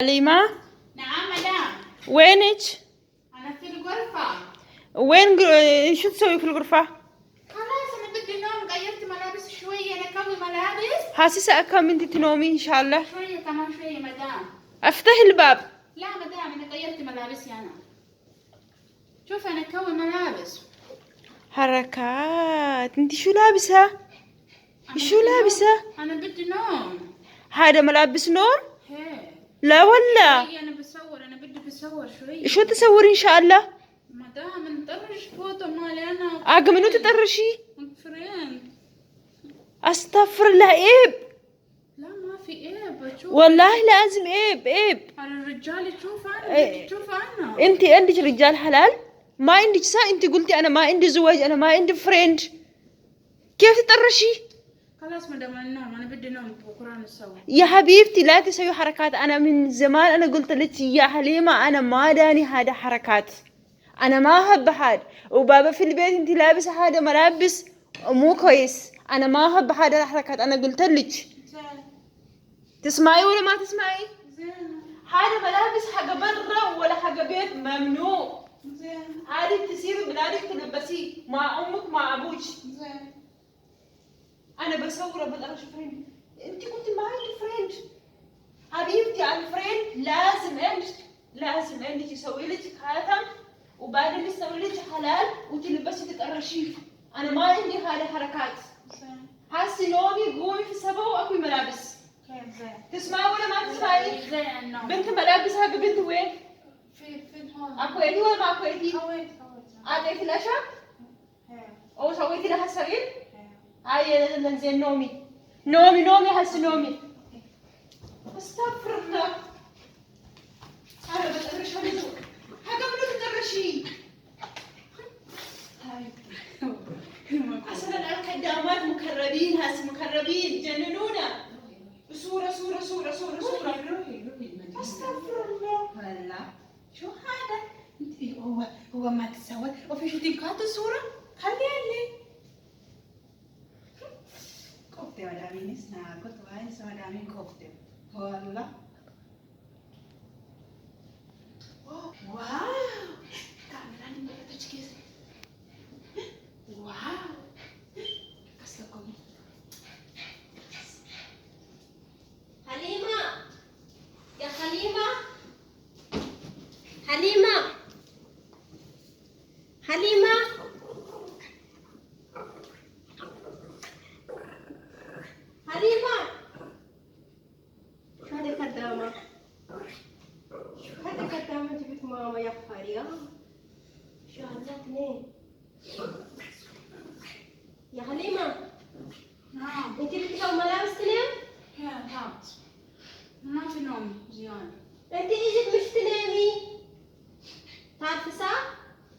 حليمة. نعم مدام. وينك؟ أنا في الغرفة. شو تسوي في الغرفة؟ خلاص أنا بدي نوم، غيرت ملابس شوية، أنا كوي ملابس. حاسة كم انت تنومي ان شاء الله. شوية كمان شوية مدام. افتح الباب. لا مدام أنا غيرت ملابسي أنا. شوف أنا كوي ملابس. حركات. انت شو لابسة؟ شو لابسة؟ أنا بدي نوم. هذا ملابس نوم؟ هي. لا والله. شوية أنا بصور، أنا بدي بصور شوية. شو تصوري ان شاء الله؟ مدام نطرش فوتو مالي أنا. منو تطرشي؟ فريند. استغفر الله عيب. لا ما في إيه بشوف. والله لازم عيب. أنا الرجال يشوف أنا بدي تشوف أنا. انت عندك رجال حلال؟ ما عندك انت قلتي انا ما عندي زواج، انا ما عندي فريند. كيف تطرشي؟ خلاص مدام النوم، أنا بدي نوم بكرة نسوي. يا حبيبتي لا تسوي حركات. انا من زمان انا قلت لك يا حليمة انا ما داني هذا حركات، انا ما احب هذا. وبابا في البيت انت لابسه هذا ملابس مو كويس، انا ما احب هذا الحركات. انا قلت لك زين. تسمعي ولا ما تسمعي؟ زين. هذا ملابس حق برا ولا حق بيت ممنوع. زين. هذه تصير بلادك تلبسيه مع امك مع ابوك. زين. انا بصوره بالقرش فريند. انت كنت ما عندي فريند حبيبتي. الفريند لازم عندك يسوي لك خاتم وبعدين يسوي لك حلال وتلبسي تتقرشيه. انا ما عندي هذه حركات. زين. حاسه نومي قومي في السبع واكوي ملابس. كيف زين. تسمعي ولا ما تسمعي؟ زين النوم. بنت ملابسها بنت وين؟ في هون. اكويتي ولا ما اكويتي؟ هويت. اعطيتي العشاء؟ هي. او سويتي لها سرير؟ هي. هاي زين نومي هسه نومي. استغفر الله. انا بتقرش هذا حاجه منو تقرشي؟ اصلا الخدامات مكربين مكربين جننونا. صورة روحي استغفر الله. والله شو هذا؟ هو ما تسوى وفي شو تنكات الصورة؟ خليها لي. كوفتة ولا مين اسمها؟ كنت عايزة ولا مين كوفتة؟ والله. واو. كاميرا اللي ما تشكيز. واو. كسلكم. حليمة يا حليمة. حليمة شو هذا كدامة؟ جبت ماما يا فاريا. شو هذا يا حليمة؟ نعم. انت بتسوي ملابس تنام؟ يا نعمت. ما في نوم زيادة. انت اجت مش تنامي. تعرفي ساعة؟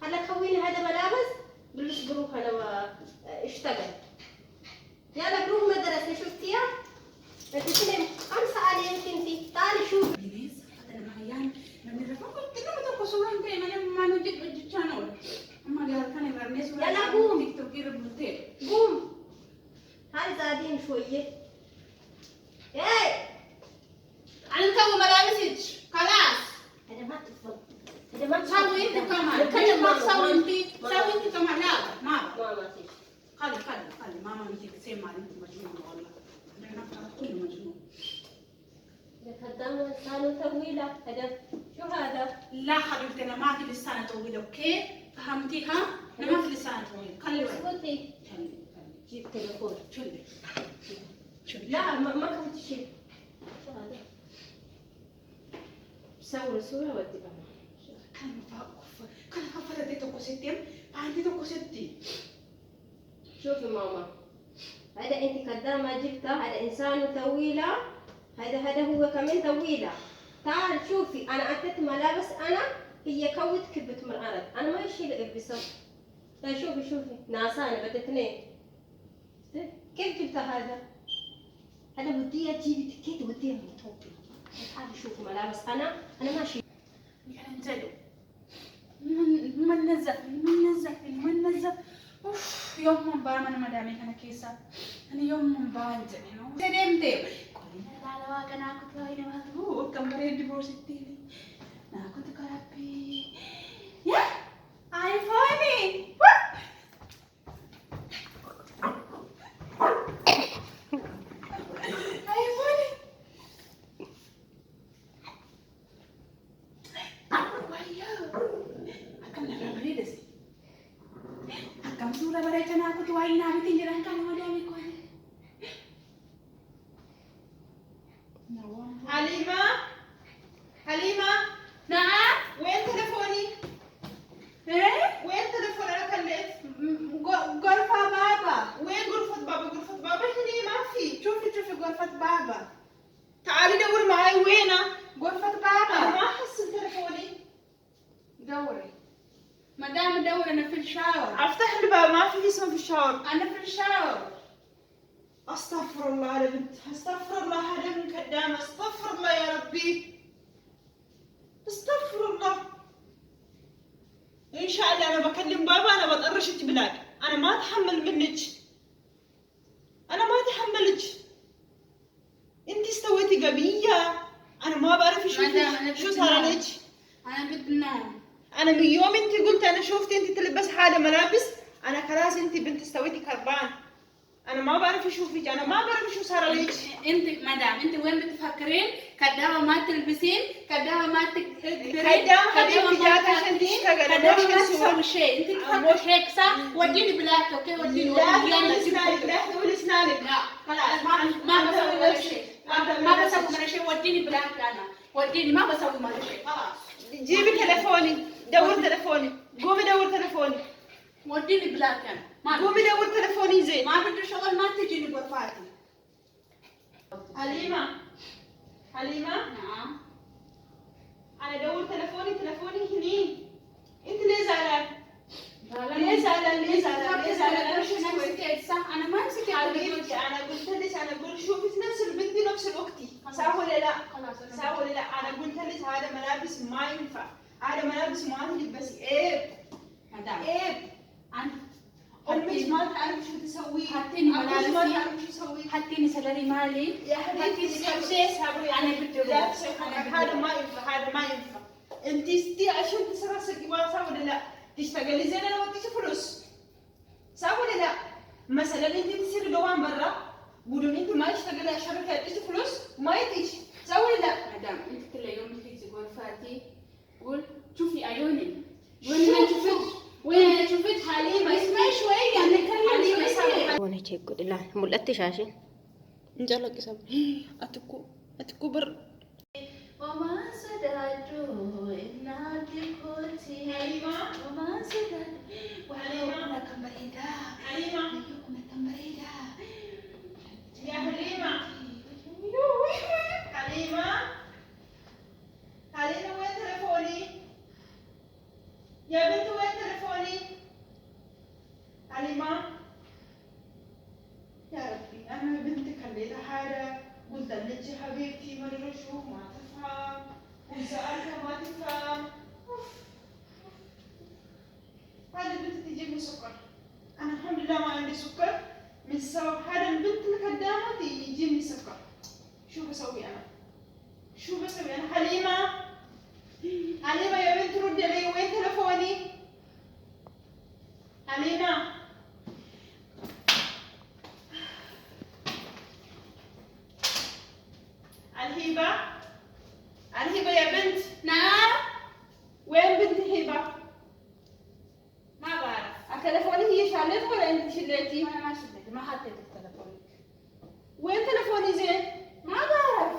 هلا كويني هذا ملابس بلش بروح انا اشتغل. يلا بروح مدرسة. شفتيها؟ انت تنامي 5 عليك انت. تعالي شوفي. ليش؟ أنا معيان. من الرفاق قلت له ما تقصرون كي ما نجيب الجانور. أما قال كان يبرنيس ولا. يلا قوم. تيك توكير بلتين. قوم. هاي زادين شوية. ايه أنا نسوي ملابسك خلاص. هذا ما تفضل. هذا ما سوي أنت كمان. نتكلم ما ماما. تسوي أنت. سوي أنت كمان. لا ما ماما تيجي. خلي ماما أنت تسمع مالي أنت مجنون والله. أنا كله مجنون. خدامة لسانه طويلة. هذا شو هذا؟ لا حبيبتي أنا ما في لسانة طويل أوكي؟ فهمتيها؟ أنا ما في لسانة طويل. خلي وين. اسكتي. خلي. جيب تليفون. شلي. لا ما كنت شيء. شو هذا؟ صور صورة ودي بابا. كان فردي توكو ستين عندي توكو ستي. شوفي ماما. هذا انت قدامها جبتها. هذا انسان طويلة. هذا هو كمان طويلة. تعال شوفي انا اعطيت ملابس انا. هي كوت كبت من الارض. انا ما يشيل البسه. لا شوفي ناسانة بدي اثنين. كيف جبت هذا؟ انا وديها تجيبي تكيت وديها من توبي. تعالي شوفي ملابس انا ماشي. يعني انزلوا. من نزف. اوف يوم من بار من مدامي انا كيسة. انا يوم من بار انزل. على واقع أنا كنت وايد ما هو كم مرة ديفورس التاني أنا كنت كرابي يا آيفوني آيفوني وياه أكم نرى بريدة سي أكم سورة بريدة أنا كنت وايد نابي تنجران كان ودامي كوني حليمة حليمة نعم وين تلفوني؟ إيه وين تلفون أنا كليت؟ غرفة بابا وين غرفة بابا؟ غرفة بابا هنا ما في. شوفي غرفة بابا تعالي دور معي وينه؟ غرفة أنا بابا ما أحس بتلفوني. دوري مدام دوري أنا في الشاور أفتح الباب ما في اسمه في الشاور. أنا في الشاور أستغفر الله يا بنت، أستغفر الله هذا من كدام، أستغفر الله يا ربي. أستغفر الله. إن شاء الله أنا بكلم بابا، أنا بطرشك بلاد، أنا ما أتحمل منك. أنا ما أتحملك. أنت استويتي غبية، أنا ما بعرف شو صار لك. أنا بدي نوم أنا من يوم أنت قلت أنا شفت أنت تلبس حالة ملابس، أنا خلاص أنت بنت استويتي كربان. أنا ما بعرف أشوفك، أنا ما بعرف شو صار لك. أنت مدام أنت وين بتفكرين؟ كدامة ما تلبسين، كدامة ما تقدرين، كدامة حبيبتي جات عشان تشتغل، كدامة ما تسوي شيء، أنت تفكر هيك صح؟ وديني بلاك أوكي وديني لا تقول اسنانك، لا تقول اسنانك. لا خلاص ما بسوي ولا شيء، ما بسوي ولا شيء وديني بلاك أنا، وديني ما بسوي ولا شيء خلاص. جيبي تلفوني، دور تلفوني، قومي دور تلفوني. وديني بلاك أنا، قومي دور تلفوني زين. ما بدي شغل ما تجيني غرفاتي. حليمة حليمة نعم أنا دور تلفوني هني. أنت ليه زعلان؟ ليه زعلان؟ ليه زعلان؟ ليه زعلان؟ أنا شو سويت؟ صح أنا ما مسكت حبيبتي أنا قلت لك، أنا أقول شوفي نفس البنت نفس الوقت، صح ولا لا؟ خلاص صح ولا لا؟ أنا قلت لك هذا ملابس ما ينفع، هذا ملابس ما تلبسي، عيب مدام عيب. أنا أمك ما تعرف شو تسوي، حطيني أبوك ما ملابسي، تعرف شو تسوي. حطيني سلري مالي يا حبيبتي صبري، أنا بدي لا أروح. تسوي أنا بدي هذا أروح. ما ينفع، هذا ما ينفع. أنت استي عشان تسرسي صح ولا لا؟ تشتغلي زين أنا وديك فلوس، صح ولا لا؟ مثلا أنت تصيري دوام برا، قولوا أنت ما تشتغلي عشان تديك فلوس وما يديك، صح ولا لا؟ مدام أنت كل يوم تيجي غرفاتي قول شوفي عيوني وين ما شفت وين ما شفت حليمة اسمعي شوي يعني حليمة كلمة وانا تشيك لا ملأت شاشة نجلك صبري. أتكو بر. وما صدقت إنك كنتي حليمة وما صدقت حليمة كم بعيدة حليمة كم بعيدة يا حليمة حليمة وين تلفوني؟ يا بنت وين تلفوني؟ حليمة يا ربي أنا بنتك خليتها حاجة، قلت لك يا حبيبتي مرة شوف ما تفهم، وسألتها ما تفهم. هذه البنت تجيب لي سكر، أنا الحمد لله ما عندي سكر من سبب هذا البنت الخدامة تجيب لي سكر. شو بسوي أنا؟ شو بسوي أنا؟ حليمة حليمة يا بنت ردي علي، وين تلفوني؟ حليمة الهبة يا بنت. نعم وين بنت هبة؟ ما بعرف تلفوني هي شالته ولا أنت شليتي؟ أنا ما شدت ما حطيت التليفون وين تلفوني زين؟ ما بعرف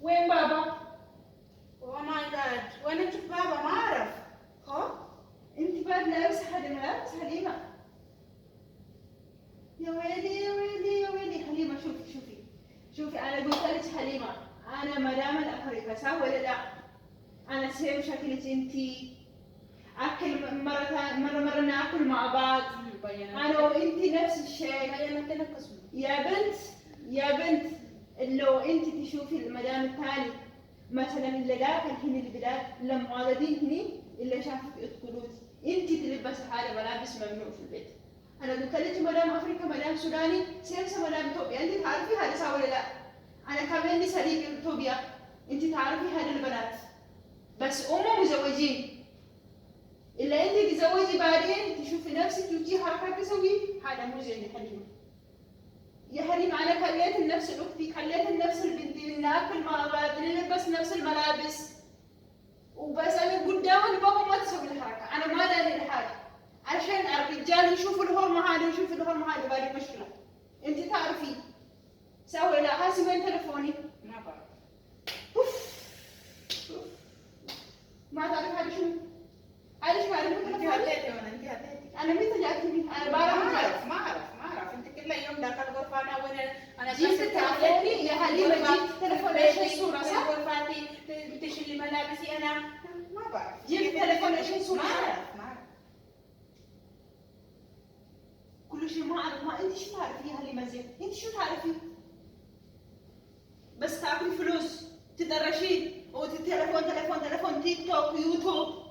وين بابا؟ اوه ماي جاد وين اشوف بابا ما اعرف أنت بعد لابسة هذه ملابس حليمة. يا ويلي يا ويلي يا ويلي. حليمة شوفي أنا قلت لك حليمة، أنا مدام الأفريقيا صح ولا لا؟ أنا سيم شكلك أنتي، أكل مرة ناكل مع بعض، أنا وأنتي نفس الشيء. يا بنت لو أنت تشوفي المدام الثاني مثلا اللي داخل هنا البلاد لما والدين هني اللي شافك يدخلوك، أنت تلبسي حاجة ملابس ممنوع في البيت. انا قلت لك مدام افريقيا مدام سوداني سيمسه مدام اثيوبيا، انت تعرفي هذا صح ولا لا؟ انا كمان لي صديق اثيوبيا، انت تعرفي هذا البنات بس هم مزوجين. الا انت تتزوجي بعدين تشوفي نفسك وتجي حركات تسوي، هذا مو زين يا حليم. يا حليم انا خليت نفس اختي، خليت نفس البنت، ناكل مع بعض، نلبس نفس الملابس، وبس انا قدام بابا ما تسوي الحركه، انا ما داري الحاجه عشان الرجال يشوفوا الهرمة هذه ويشوفوا الهرمة هذه، بعد مشكله. انت تعرفي سوي لا حاسي وين تلفوني؟ ما بعرف. ما تعرف هذا شو؟ هذا شو؟ هذا مو انت تلفوني؟ هديتي وانا انت هديتي. انا متى جاتني؟ انا ما بعرف اعرف انت كل يوم داخل الغرفه انا وين انا جبت تلفوني يا حليمه، جبت تلفون ايش الصوره صح؟ غرفتي تشيلي ملابسي انا ما بعرف. جبت تلفون ايش الصوره؟ ما اعرف. كل شيء ما اعرف. ما انت شو تعرفي يا حليمه زين؟ انت شو تعرفي؟ بس تاكلي فلوس، تدرشين تلفون تيك توك يوتيوب.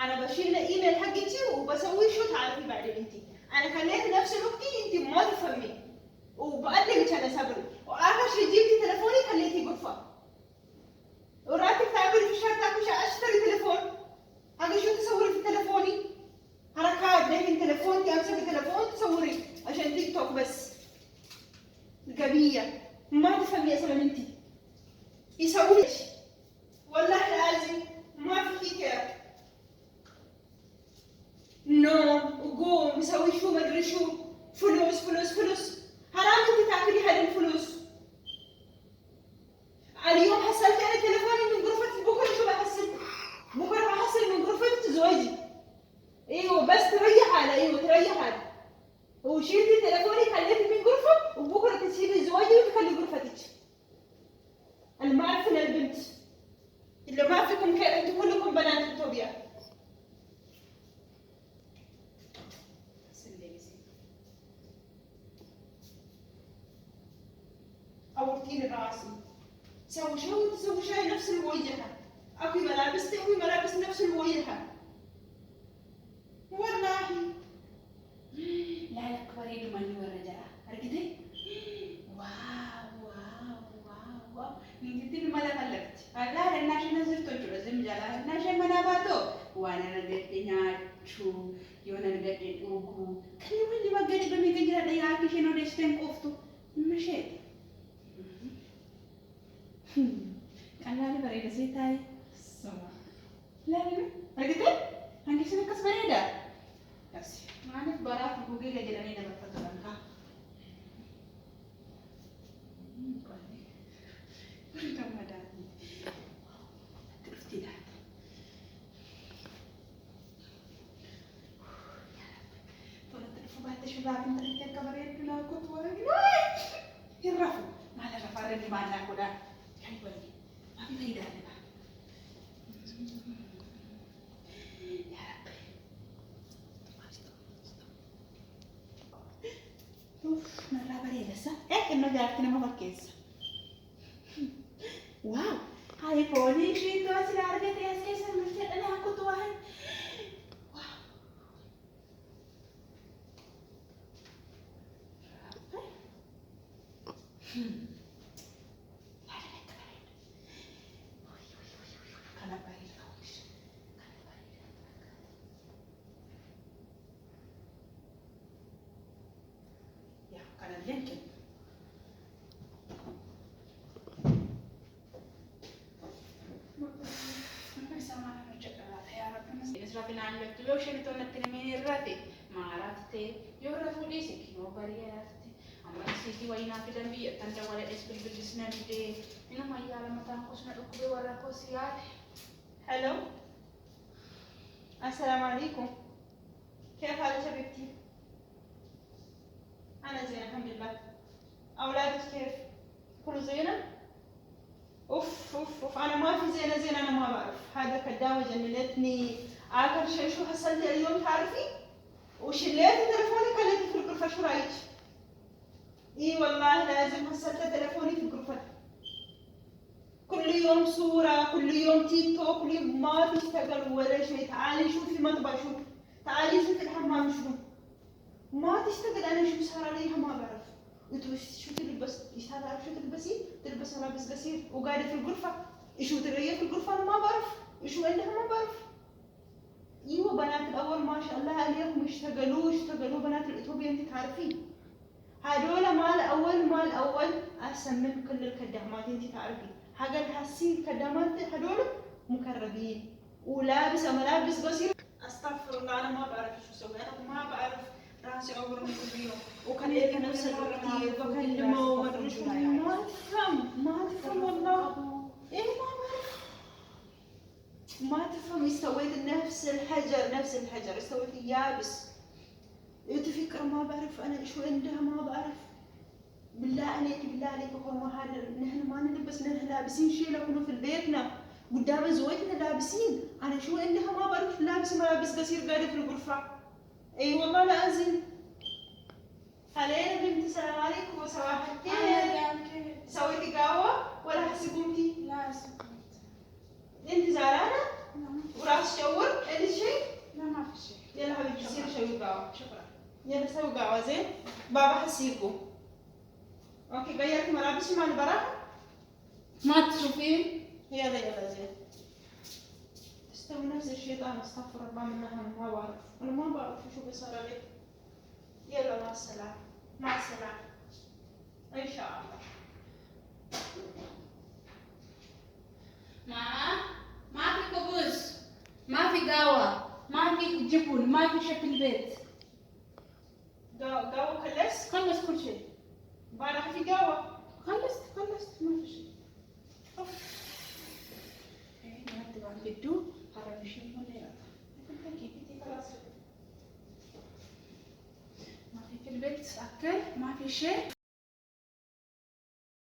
انا بشيل الايميل حقتي وبسوي شو تعرفي بعدين انت. انا خليت نفس وقتي انت ما تفهمي وبقدمك انا صبري، واخر شيء جبتي تلفوني خليتي غرفه وراتب تعملي في الشهر تاكل اشتري تلفون. هذا شو تصوري في تلفوني؟ حركات لكن تلفون امسك تلفون تصوري عشان تيك توك بس. غبية ما تفهمي اصلا انت. يسوي والله لازم ما في كيف نوم وقوم يسوي شو ما ادري شو، فلوس حرام انت تاكلي هذه الفلوس. اليوم حصلت انا تلفوني من غرفة، بكره شو بحصل؟ بكره بحصل من غرفة زوجي. ايوه بس تريح على تريح على وشيلتي تلفوني خليتي من غرفة، وبكره تسيبي زواجي وتخلي غرفتك. انا ما اعرف انا البنت اللي ما فيكم كيف، انتم كلكم بنات اثيوبيا. عورتيني راسي. سوي شو تسوي شيء نفس الوجهة، اكوي ملابس تأوي ملابس نفس الوجهة والله. لا كبري ماني ورجع أركضي. واو نجدي الملا فلكت لا الناس نزلت تجربة زمجلا الناس ما نباتو وانا نجدي ناتشو يونا نجدي اوغو كلمة اللي ما قدي بمي تجرا دي عاكي شنو ديستين كوفتو مشيت. أنا اللي بريدة سيتاي سما لا أركضي عندي سنة كاس بريدة بس ما عندك برا في جوجل جلاني نبى فترة شباب انت كبرين كنا كنت ورا يرفوا ما لا رفع اللي ما ناكل ده يعني ولي ما في فايدة لنا يا ربي. اوف مرة بريدة صح؟ ايه انه جارتنا ما بركز. واو هاي فوني شيء توصل عربية يا سيسر مشتاق انا كنت واحد. يمكن إسرافيل عن لو شنو تونتني من الراتي ما عرفتي يعرفوا ليسك يو برياتي أما سيتي وينا في دمبي تنجا ولا إسبل بالجسنا بدي إنما يا لما تنقصنا الأكبر ولا كوسيات. هلو السلام عليكم، كيف حالك حبيبتي؟ أنا زين الحمد لله. أولادك كيف؟ كله زينة؟ أوف أنا ما في زينة أنا ما بعرف. هذا كدامة جننتني. آخر شيء شو حصلت اليوم تعرفي؟ وشليت تلفوني خليته في الغرفة. شو رأيك؟ إي والله لازم حصلت تلفوني في الغرفة. كل يوم صورة، كل يوم تيك توك، كل يوم ما تشتغل ولا شيء. تعالي شوفي مطبخ شو، تعالي شوفي الحمام شو. ما تشتغل أنا شو صار عليها ما بعرف. شو تلبس؟ إيش هذا عارف شو تلبسين؟ تلبس ملابس قصير وقاعدة في الغرفة. إيش تغير في الغرفة أنا ما بعرف. إيش عندها ما بعرف. ايوه بنات الاول ما شاء الله عليهم اشتغلوا بنات الاثيوبيا انت تعرفين. هذول مال اول احسن من كل الخدامات انت تعرفين. حق الحسين الخدامات هذول مكرمين ولابسه ملابس قصيره. استغفر الله انا ما بعرف شو اسوي. انا ما بعرف راسي عمره من كل يوم وكليت نفس الوقت بكلمه وما ادري شو. ما تفهم والله. ايه ما بعرف. ما تفهم. سويت نفس الحجر سويت يابس. فكرة ما بعرف انا شو عندها ما بعرف. بالله عليك هو هذا نحن ما نلبس. نحن لابسين شيء لكن في بيتنا قدام زوجنا لابسين. انا شو عندها ما بعرف. لابسه ملابس قصير قاعده في الغرفه. اي والله لازم. علينا بنت السلام عليكم وصباح الخير. سويتي قهوه ولا هسه قمتي؟ لا انت زعلانه؟ وراس شور عندك شيء؟ لا ما في شيء. يلا حبيبتي سيري سوي قهوه. شكرا. يلا سوي قهوه زين. بابا حسيبكم. اوكي غيرت ملابسي مال برا؟ ما تشوفين؟ يلا زين. تستوي نفس الشيطان استغفر الله منها. انا ما بعرف شو بيصير عليك. يلا مع السلامه ان شاء الله. ما في خبز، ما في قهوة، ما في جبن، ما في شيء في البيت. قهوه خلص كل شيء. بارح في قهوه. خلصت ما في شيء. ما تبغى بدو حرام شيء ولا لا. خلاص. ما في البيت أكل، ما في شيء.